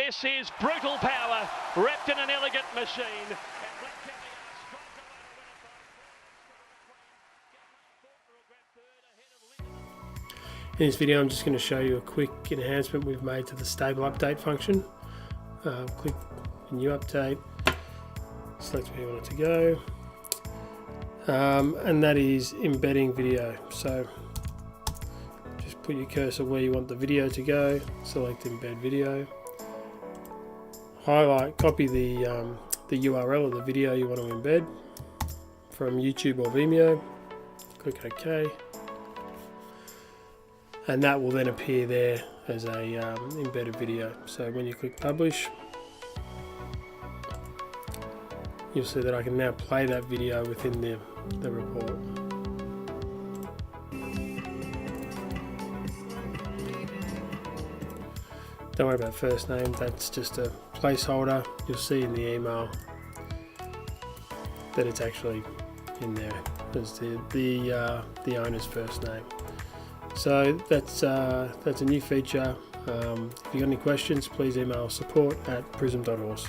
This is brutal power wrapped in an elegant machine. In this video I'm just going to show you a quick enhancement we've made to the stable update function. Click new update, select where you want it to go, and that is embedding video. So just put your cursor where you want the video to go, select embed video, highlight, copy the URL of the video you want to embed from YouTube or Vimeo, click OK. And that will then appear there as a embedded video. So when you click publish, you'll see that I can now play that video within the report. Don't worry about first name, that's just a placeholder. You'll see in the email that it's actually in there as the owner's first name. So that's a new feature. If you've got any questions, please email support@prism.org.